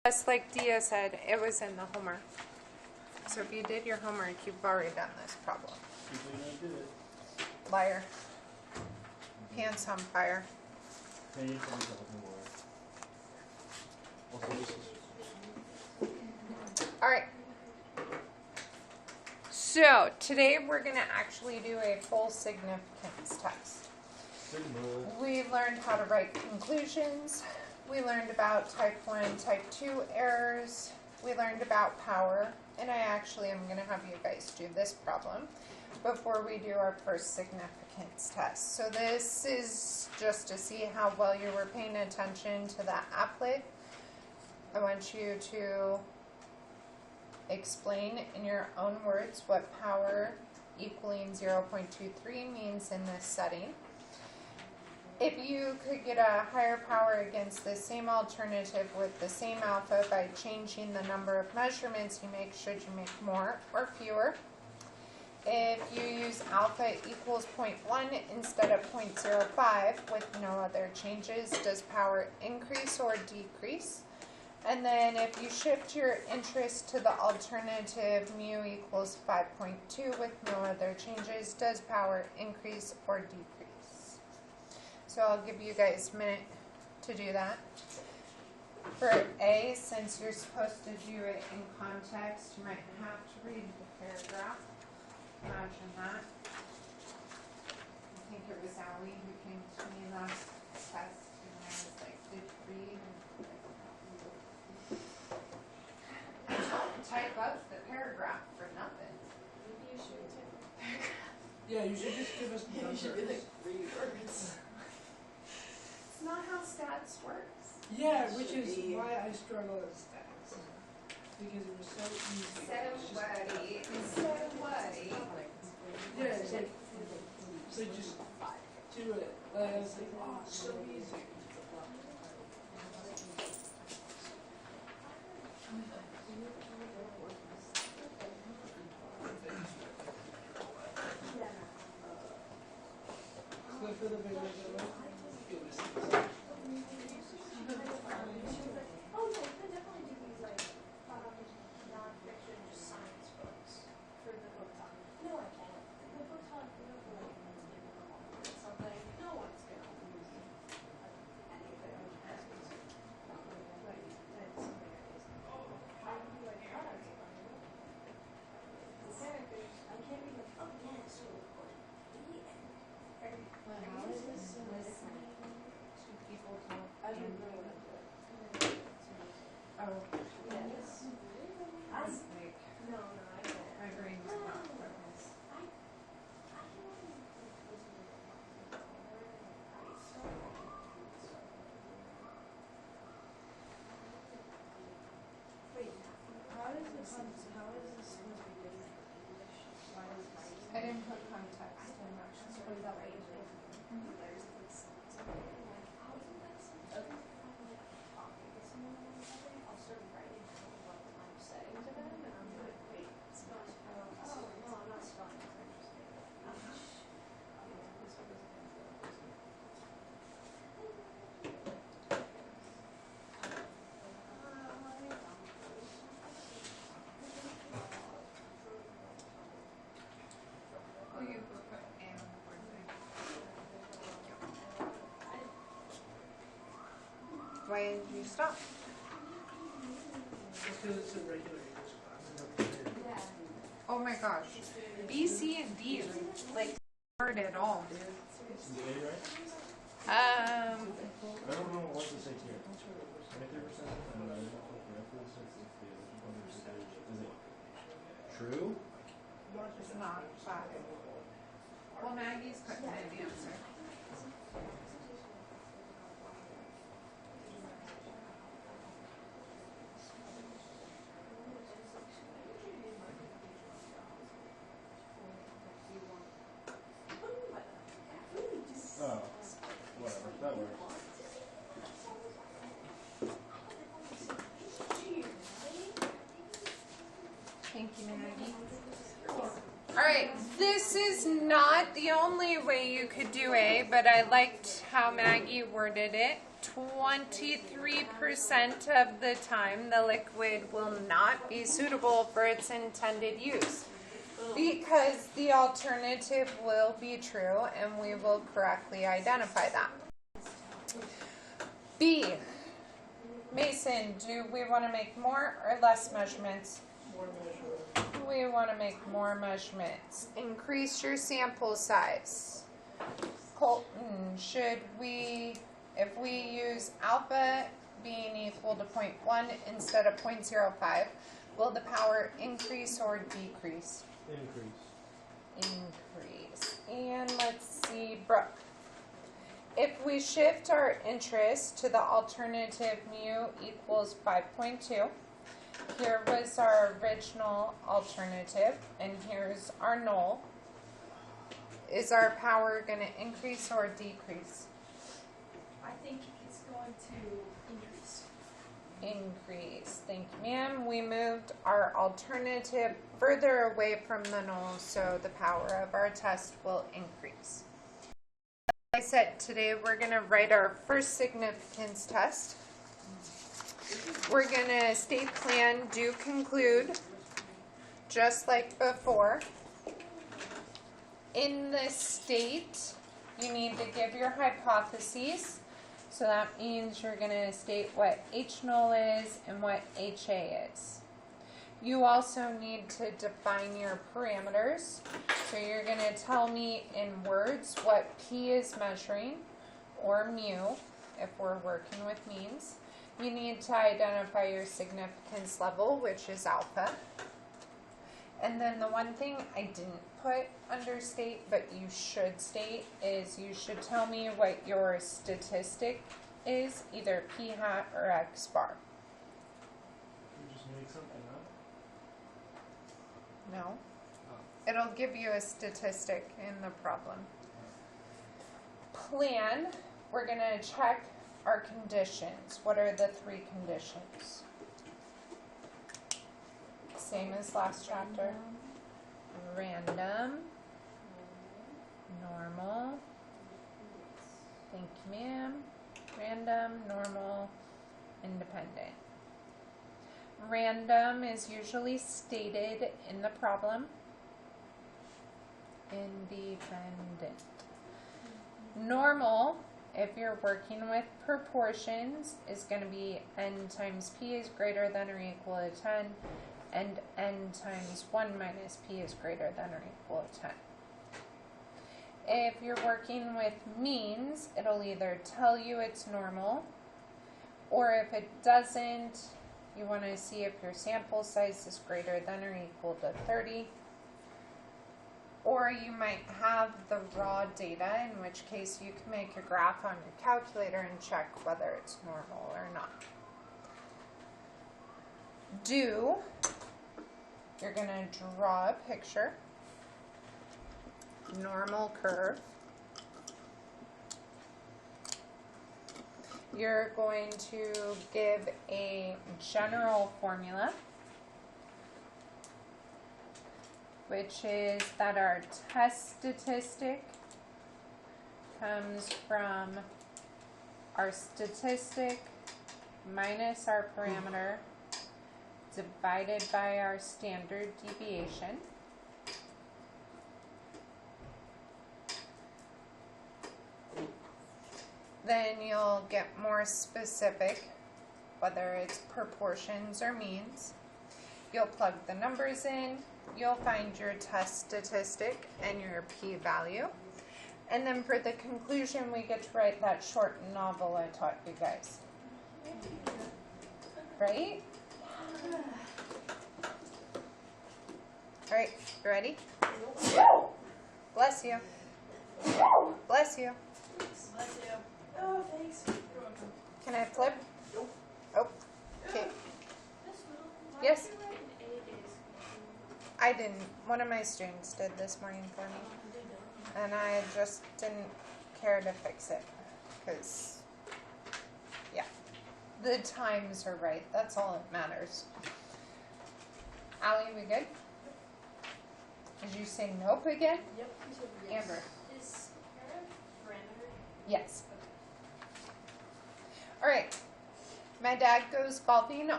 Just like Dia said, it was in the homework. So if you did your homework, you've already done this problem. Liar. Pants on fire. Alright. So today we're going to actually do a full significance test. We learned how to write conclusions. We learned about type 1, type 2 errors. We learned about power. And I actually am going to have you guys do this problem before we do our first significance test. So this is just to see how well you were paying attention to that applet. I want you to explain in your own words what power equaling 0.23 means in this setting. If you could get a higher power against the same alternative with the same alpha by changing the number of measurements you make, should you make more or fewer? If you use alpha equals 0.1 instead of 0.05 with no other changes, does power increase or decrease? And then if you shift your interest to the alternative mu equals 5.2 with no other changes, does power increase or decrease? So I'll give you guys a minute to do that. For A, since you're supposed to do it in context, you might have to read the paragraph. Imagine that. I think it was Allie who came to me last test and I was like, did you read? And don't type up the paragraph for nothing. Maybe you should type up the paragraph. Yeah, you should just give us the numbers. You should be like 3 words. It's not how stats works. Yeah, which is why I struggle with stats. Because it was so easy. Instead of wordy. Yeah, it's like, so just do it. I was like, oh, it's so easy. So for the video, I didn't put context in that. What is that way? Why did you stop? because it's a regular English class. Oh my gosh. B, C, and D like hard at all, dude. Is A right? Um, I don't know what to say here. 23%? Is it true? it's not 5. Well, Maggie's putting in the answer. Oh, whatever. That works. Thank you, Maggie. Alright, this is not the only way you could do A, but I liked how Maggie worded it. 23% of the time the liquid will not be suitable for its intended use, because the alternative will be true and we will correctly identify that. B. Mason, do we want to make more or less measurements? More measurement. We want to make more measurements. Increase your sample size. Colton, should we, if we use alpha being equal to 0.1 instead of 0.05, will the power increase or decrease? Increase. And let's see, Brooke. If we shift our interest to the alternative mu equals 5.2, here was our original alternative, and here's our null. Is our power going to increase or decrease? I think it's going to increase. Increase. Thank you, ma'am. We moved our alternative further away from the null, so the power of our test will increase. Like I said, today we're going to write our first significance test. We're going to state, plan, do, conclude, just like before. In this state, you need to give your hypotheses. So that means you're going to state what H null is and what HA is. You also need to define your parameters. So you're going to tell me in words what P is measuring, or mu, if we're working with means. You need to identify your significance level, which is alpha. And then the one thing I didn't put under state, but you should state, is you should tell me what your statistic is, either P hat or X bar. You just make something up? No? Oh. It'll give you a statistic in the problem. Plan, we're going to check our conditions. What are the 3 conditions? Same as last chapter. Random, normal, thank you, ma'am. Random, normal, independent. Random is usually stated in the problem. Independent. Normal, if you're working with proportions, is going to be n times p is greater than or equal to 10, and n times 1 minus p is greater than or equal to 10. If you're working with means, it'll either tell you it's normal, or if it doesn't, you want to see if your sample size is greater than or equal to 30. Or you might have the raw data, in which case you can make a graph on your calculator and check whether it's normal or not. Do, you're going to draw a picture, normal curve. You're going to give a general formula, which is that our test statistic comes from our statistic minus our parameter divided by our standard deviation. Then you'll get more specific, whether it's proportions or means. You'll plug the numbers in. You'll find your test statistic and your p-value. And then for the conclusion, we get to write that short novel I taught you guys. Right? All right, you ready? Bless you. Bless you. Bless you. Oh, thanks. Can I flip? Nope. Oh, okay. Miss Little, why Yes. did you write an A days? I didn't. One of my students did this morning for me. And I just didn't care to fix it. Because, yeah. The times are right. That's all that matters. Allie, we good? Did you say nope again? Yep. You said yes. Amber. Is parent parameter? Yes. All right. My dad goes golfing.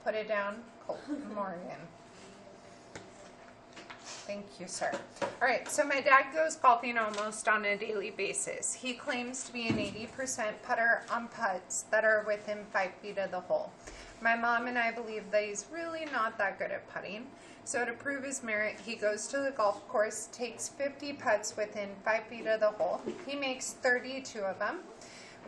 Put it down, Colton Morgan. Thank you, sir. All right, so my dad goes golfing almost on a daily basis. He claims to be an 80% putter on putts that are within 5 feet of the hole. My mom and I believe that he's really not that good at putting. So to prove his merit, he goes to the golf course, takes 50 putts within 5 feet of the hole. He makes 32 of them.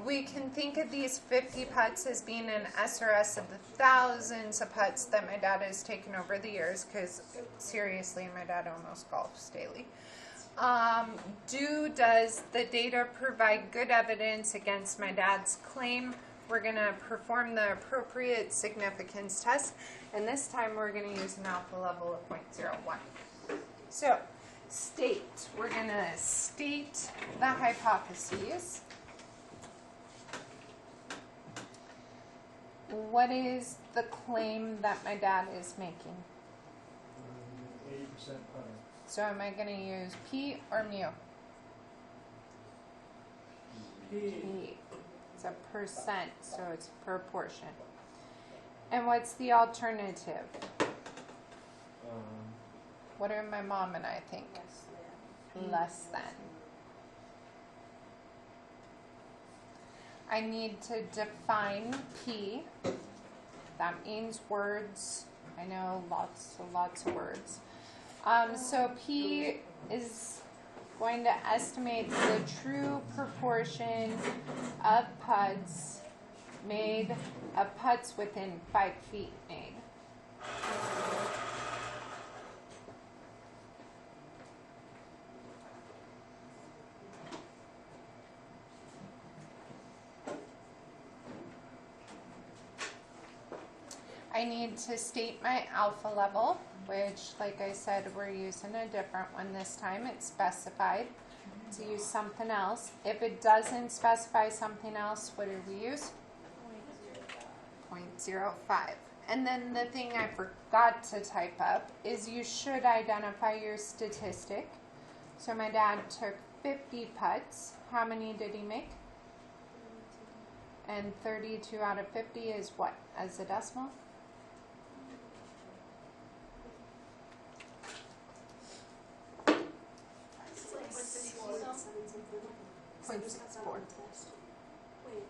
We can think of these 50 putts as being an SRS of the thousands of putts that my dad has taken over the years, because seriously, my dad almost golfs daily. Does the data provide good evidence against my dad's claim? We're going to perform the appropriate significance test, and this time we're going to use an alpha level of 0.01. So, we're going to state the hypotheses. What is the claim that my dad is making? 80% putter. So am I going to use P or mu? P. It's a percent, so it's proportion. And what's the alternative? What do my mom and I think? Less than. I need to define P. That means words. I know lots of words. So P is going to estimate the true proportion of putts made, of putts within 5 feet made. I need to state my alpha level, which, like I said, we're using a different one this time. It's specified to use something else. If it doesn't specify something else, what do we use? 0.05. And then the thing I forgot to type up is you should identify your statistic. So my dad took 50 putts. How many did he make? And 32 out of 50 is what as a decimal? 0.64. Wait.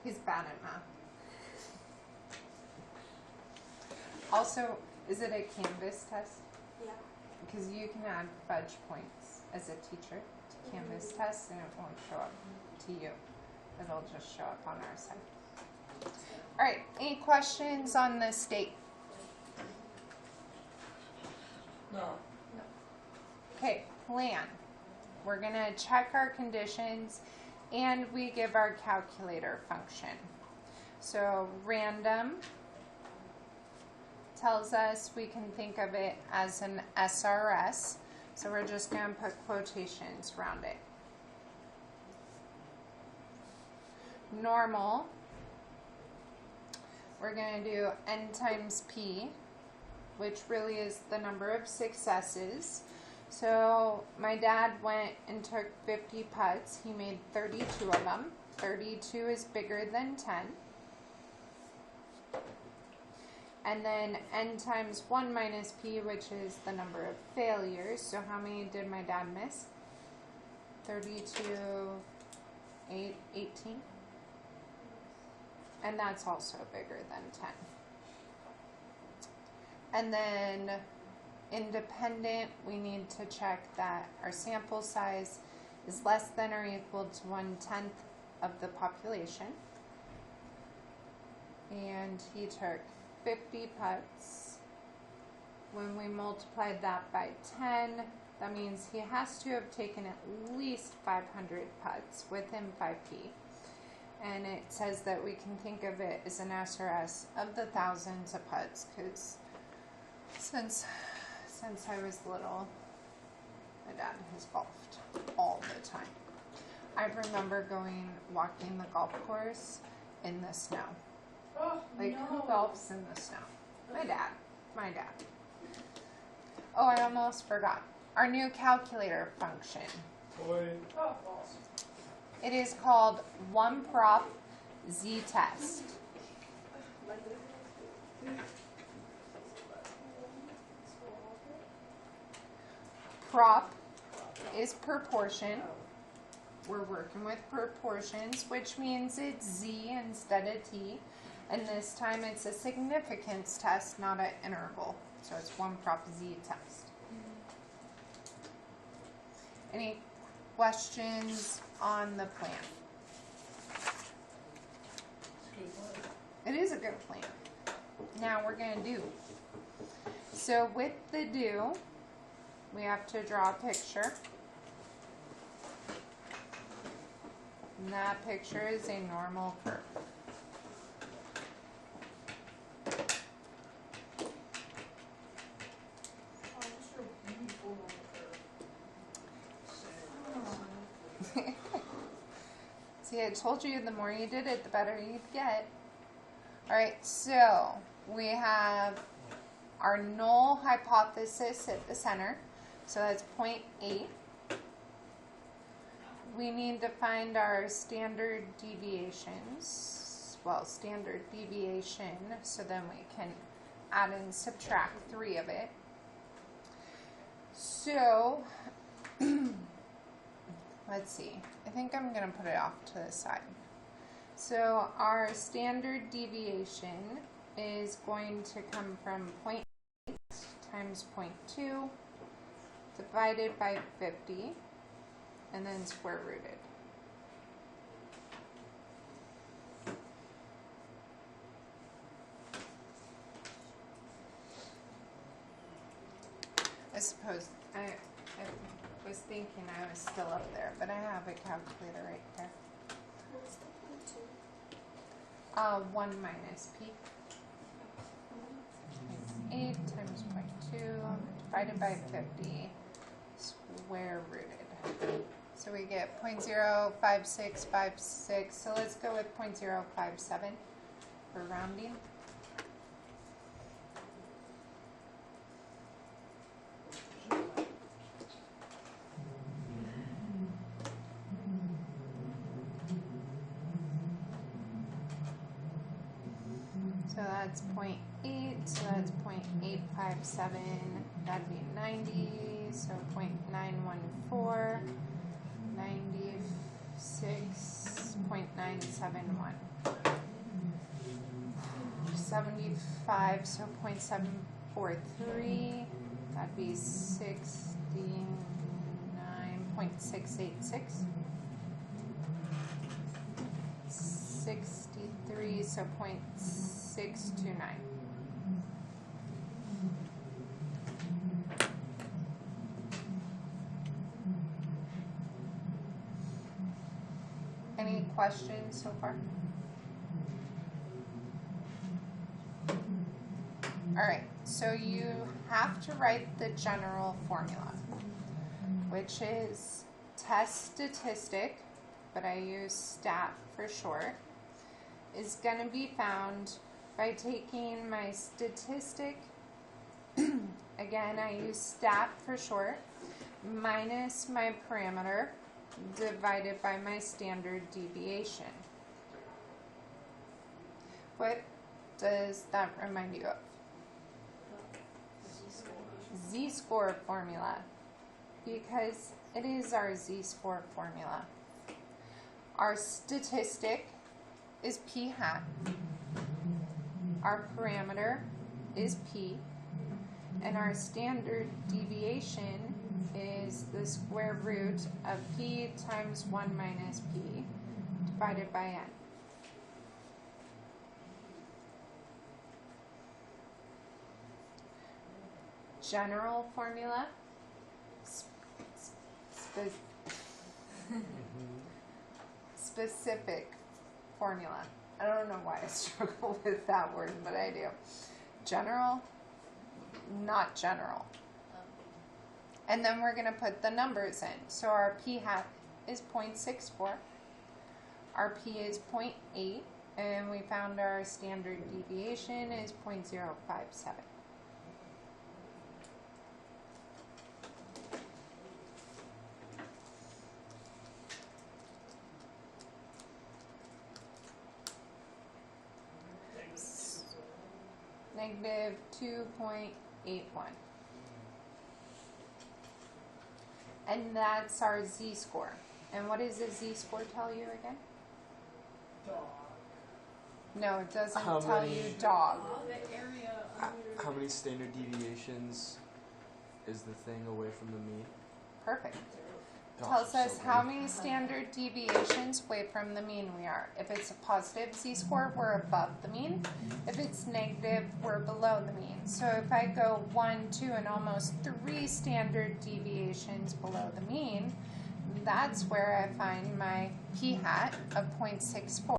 He's bad at math. Also, is it a Canvas test? Yeah. Because you can add fudge points as a teacher to Canvas tests and it won't show up to you. It'll just show up on our side. All right, any questions on the state? No. Okay, plan. We're going to check our conditions and we give our calculator function. So random tells us we can think of it as an SRS. So we're just going to put quotations around it. Normal, we're going to do N times P, which really is the number of successes. So my dad went and took 50 putts. He made 32 of them. 32 is bigger than 10. And then N times 1 minus P, which is the number of failures. So how many did my dad miss? 32, 8, 18. And that's also bigger than 10. And then independent, we need to check that our sample size is less than or equal to 1/10 of the population. And he took 50 putts. When we multiplied that by 10, that means he has to have taken at least 500 putts within 5 feet. And it says that we can think of it as an SRS of the thousands of putts, because since I was little, my dad has golfed all the time. I remember walking the golf course in the snow. Oh, Like, no. who golfs in the snow? My dad. Oh, I almost forgot. Our new calculator function. Oh, false. It is called one prop z test. Prop is proportion. We're working with proportions, which means it's z instead of t. And this time it's a significance test, not an interval. So it's one prop z test. Any questions on the plan? It is a good plan. Now we're going to do. So with the do, we have to draw a picture. And that picture is a normal curve. See, I told you the more you did it, the better you'd get. Alright, so we have our null hypothesis at the center. So that's 0.8. We need to find our standard deviations. Well, standard deviation, so then we can add and subtract 3 of it. So, let's see. I think I'm going to put it off to the side. So our standard deviation is going to come from 0.8 times 0.2 divided by 50 and then square rooted. I suppose I was thinking I was still up there, but I have a calculator right there. 1 minus p. 8 times 0.2 divided by 50 square rooted. So we get 0.05656. So let's go with 0.057 for rounding. So that's 0.8, so that's 0.857, that'd be 90, so 0.914, 96.971. 75, so 0.743, that'd be 69.686. 63, so 0.629. Any questions so far? Alright, so you have to write the general formula, which is test statistic, but I use stat for short, is going to be found by taking my statistic, again I use stat for short, minus my parameter divided by my standard deviation. What does that remind you of? Z-score formula, because it is our Z-score formula. Our statistic is p hat. Our parameter is p. And our standard deviation is the square root of p times 1 minus p divided by n. General formula, specific formula. I don't know why I struggle with that word, but I do. General, not general. And then we're going to put the numbers in. So our p hat is 0.64. Our p is 0.8. And we found our standard deviation is 0.057. negative 2.81. And that's our z-score. And what does the z-score tell you again? Dog. No, it doesn't How tell many- you dog. The area under. How many standard deviations is the thing away from the mean? Perfect. Gosh, Tells I'm us so how good. many standard deviations away from the mean we are. If it's a positive z-score, we're above the mean. If it's negative, we're below the mean. So if I go 1, 2, and almost 3 standard deviations below the mean, that's where I find my p-hat of 0.64.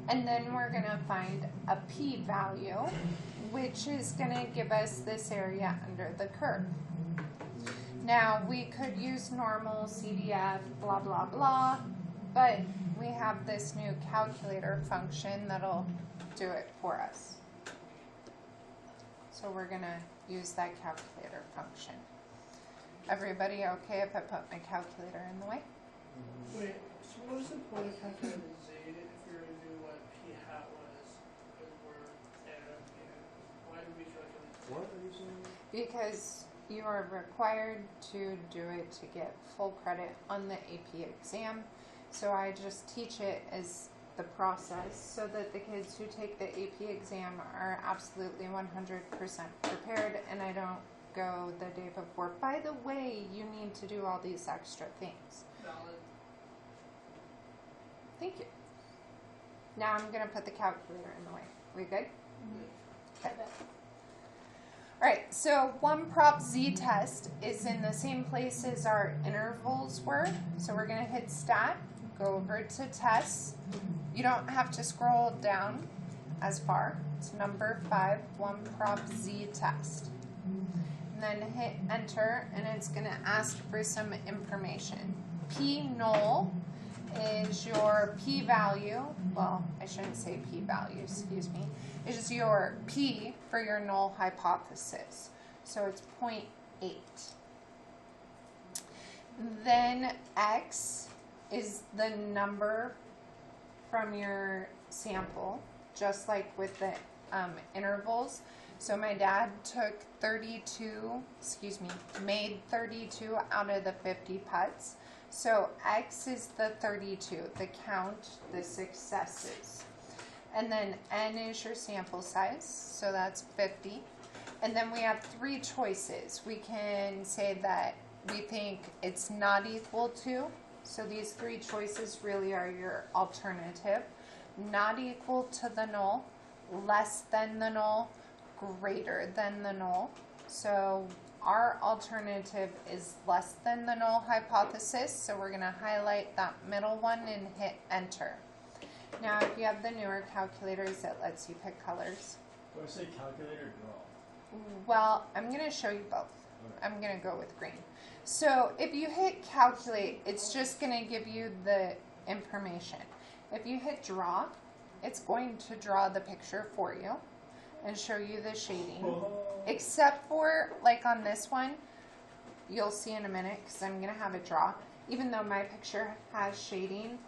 And then we're going to find a p-value, which is going to give us this area under the curve. Now, we could use normal, CDF, blah, blah, blah, but we have this new calculator function that'll do it for us. So we're going to use that calculator function. Everybody okay if I put my calculator in the way? Wait, so what is the point of calculating z if you're going to do what p hat was? Because we're there, why do we calculate z? What are you saying? Because you are required to do it to get full credit on the AP exam. So I just teach it as the process so that the kids who take the AP exam are absolutely 100% prepared, and I don't go the day before. By the way, you need to do all these extra things. Valid. Thank you. Now I'm going to put the calculator in the way. We good? Okay. All right, so one prop z test is in the same place as our intervals were. So we're going to hit stat, go over to tests. You don't have to scroll down as far. It's number 5, one prop z test. And then hit enter, and it's going to ask for some information. P null is your p-value. Well, I shouldn't say p-value, excuse me. Is your p for your null hypothesis. So it's 0.8. Then x is the number from your sample, just like with the intervals. So my dad took made 32 out of the 50 putts. So x is the 32, the count, the successes. And then n is your sample size, so that's 50. And then we have 3 choices. We can say that we think it's not equal to. So these 3 choices really are your alternative. Not equal to the null, less than the null, greater than the null. So our alternative is less than the null hypothesis. So we're going to highlight that middle one and hit enter. Now, if you have the newer calculators, it lets you pick colors. Do I say calculator or draw? Well, I'm going to show you both. I'm going to go with green. So if you hit calculate, it's just going to give you the information. If you hit draw, it's going to draw the picture for you and show you the shading. Except for, like on this one, you'll see in a minute because I'm going to have it draw. Even though my picture has shading,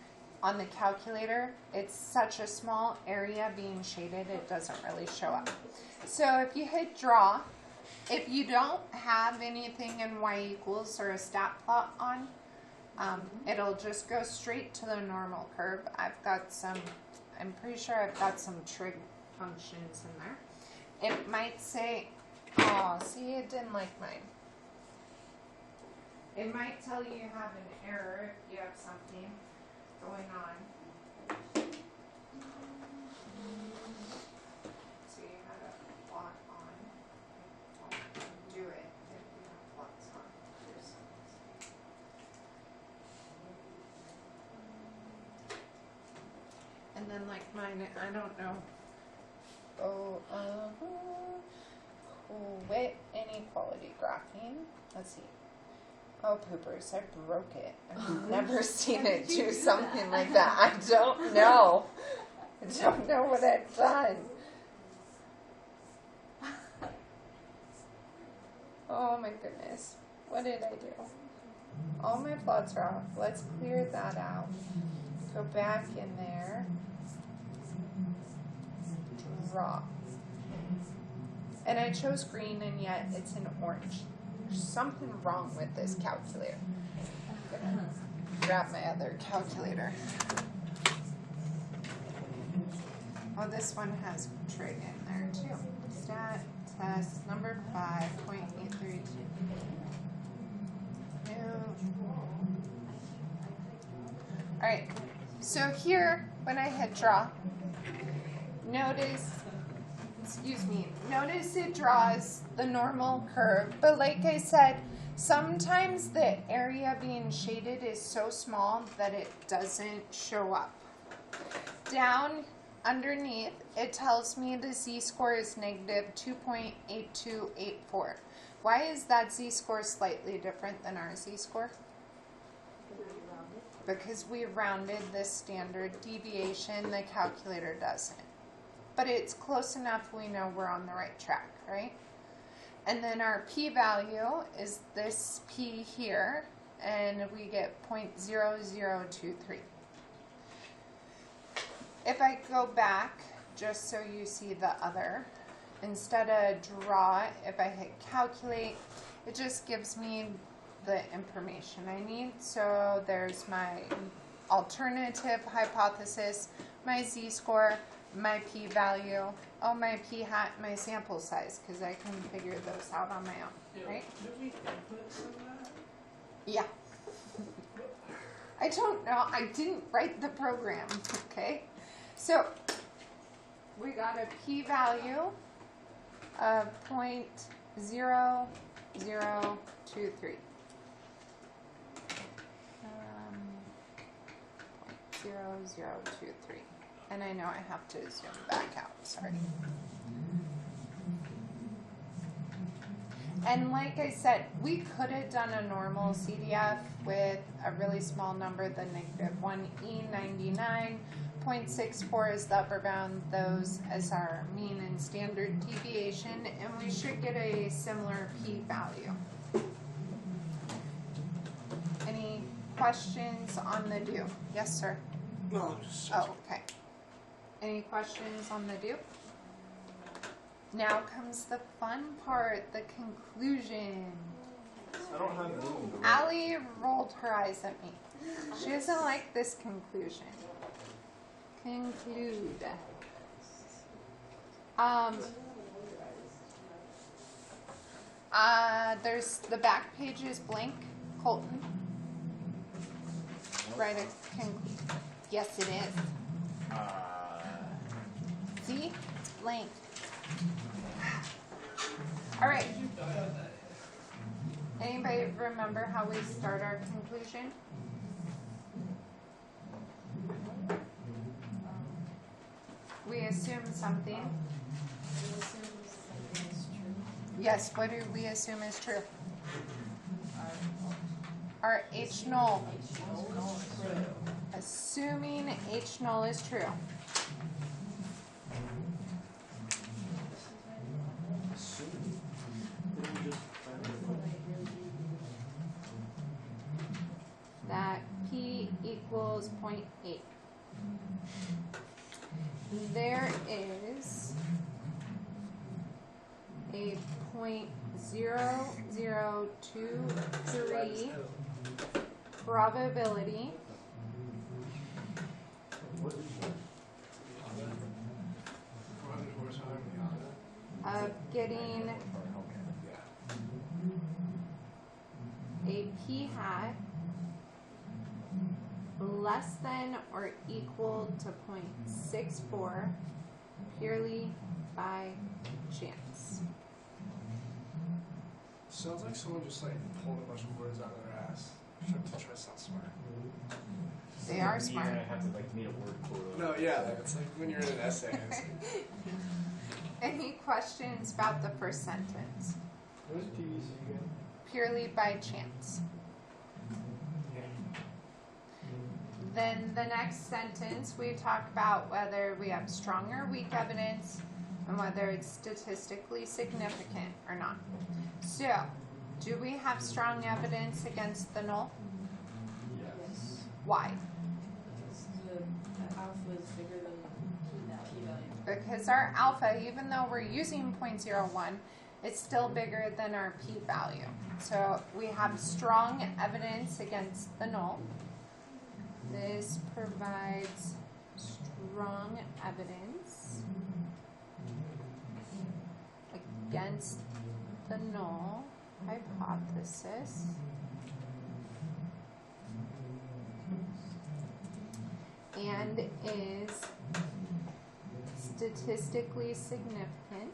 on the calculator, it's such a small area being shaded, it doesn't really show up. So if you hit draw, if you don't have anything in y equals or a stat plot on, it'll just go straight to the normal curve. I'm pretty sure I've got some trig functions in there. It might say, oh, see, it didn't like mine. It might tell you have an error if you have something going on. So you had a plot on. It won't do it if you have plots on your cells. And then like mine, I don't know. Quit inequality graphing. Let's see. Oh, poopers, I broke it. I've never seen it do something like that. I don't know. I don't know what I've done. Oh my goodness. What did I do? All my plots are off. Let's clear that out. Go back in there. Draw. And I chose green and yet it's in orange. There's something wrong with this calculator. I'm gonna grab my other calculator. Oh, this one has trig in there too. Stat test number 5.832. Alright, so here when I hit draw, notice it draws the normal curve, but like I said, sometimes the area being shaded is so small that it doesn't show up. Down underneath, it tells me the z-score is negative 2.8284. Why is that z-score slightly different than our z-score? Because we rounded this standard deviation, the calculator doesn't. But it's close enough we know we're on the right track, right? And then our p-value is this p here, and we get 0.0023. If I go back, just so you see the other, instead of draw, if I hit calculate, it just gives me the information I need. So there's my alternative hypothesis, my z-score, my p-value, oh, my p-hat, my sample size, because I can figure those out on my own, right? Did we input some of that? Yeah. I don't know. I didn't write the program, okay? So we got a p-value of 0.0023. 0.0023. And I know I have to zoom back out, sorry. And like I said, we could have done a normal CDF with a really small number, the negative 1E99.64 is the upper bound, those as our mean and standard deviation, and we should get a similar p-value. Any questions on the do? Yes, sir? No, just Oh, okay. Any questions on the do? Now comes the fun part, the conclusion. I don't have room. Allie rolled her eyes at me. She doesn't like this conclusion. Conclude. There's the back page is blank. Colton. Write a conclude. Yes, it is. See? It's blank. All right. Anybody remember how we start our conclusion? We assume something. Yes, what do we assume is true? Our H null. Assuming H null is true. That P equals 0.8. There is a 0.0023 probability of getting a p-hat less than or equal to 0.64 purely by chance. Sounds like someone just like pulled a bunch of words out of their ass to try to sound smart. They are smart. I have to like meet a word quota. No, yeah, like, it's like when you're in an essay. And it's like, Any questions about the first sentence? What is PVC again? Purely by chance. Then the next sentence, we talk about whether we have strong or weak evidence and whether it's statistically significant or not. So, Do we have strong evidence against the null? Yes. Why? The alpha is bigger than p-value. Because our alpha, even though we're using 0.01, it's still bigger than our p-value. So we have strong evidence against the null. This provides strong evidence against the null hypothesis. And is statistically significant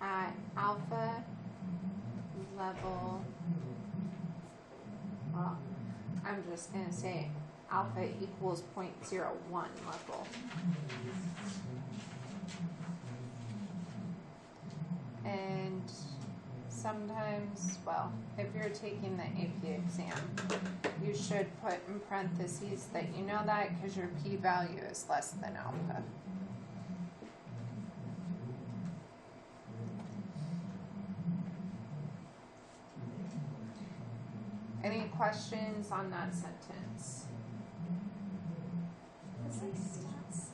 at alpha level, well, I'm just going to say alpha equals 0.01 level. And sometimes, well, if you're taking the AP exam, you should put in parentheses that you know that because your p-value is less than alpha. Any questions on that sentence? It's like stats.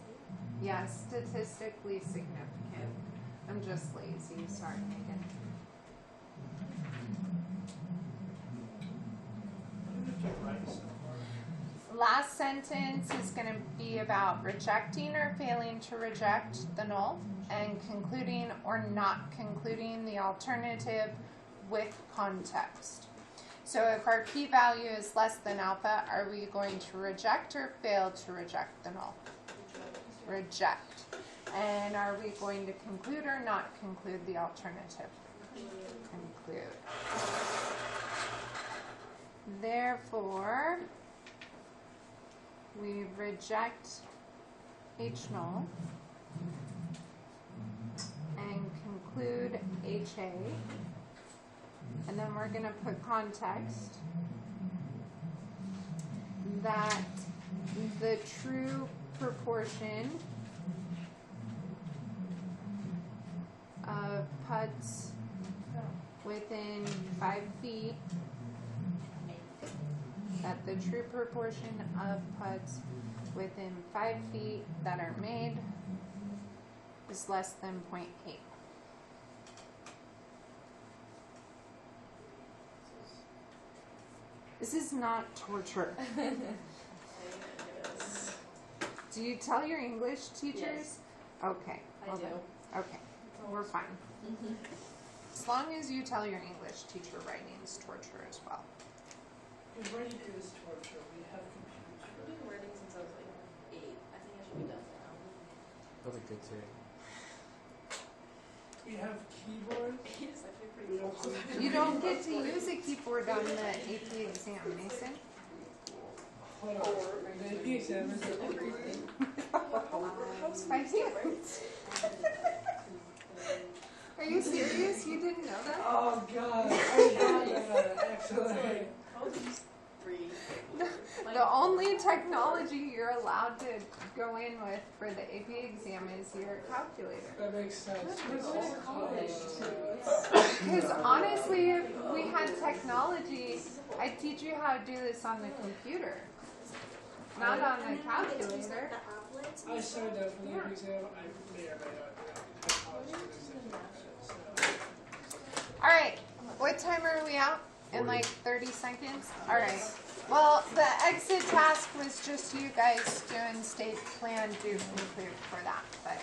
Yeah, statistically significant. I'm just lazy. Sorry, Megan. Last sentence is going to be about rejecting or failing to reject the null and concluding or not concluding the alternative with context. So if our p-value is less than alpha, are we going to reject or fail to reject the null? Reject. And are we going to conclude or not conclude the alternative? Conclude. Therefore, we reject H null and conclude HA. And then we're going to put context that the true proportion of putts within 5 feet, that the true proportion of putts within 5 feet that are made is less than 0.8. This is not torture. Do you tell your English teachers? Yes. Okay. I do. Okay. We're fine. As long as you tell your English teacher writing is torture as well. Writing is torture. We have computers. I've been doing writing since I was like 8. I think I should be done now. That'll be good too. We have keyboards. It's actually pretty We cool. also You don't get to use a keyboard on the AP exam, Mason. hold on. The AP exam is everything. I can't. Are you serious? You didn't know that? Oh god. Oh god. Excellent. The only technology you're allowed to go in with for the AP exam is your calculator. That makes sense. We're going to college too. Because honestly, if we had technology, I'd teach you how to do this on the computer, not on the calculator. I signed up for the AP exam. I may or may not have college students. All right, what time are we out? In like 30 seconds? All right. Well, the exit task was just you guys doing state plan do conclude for that, but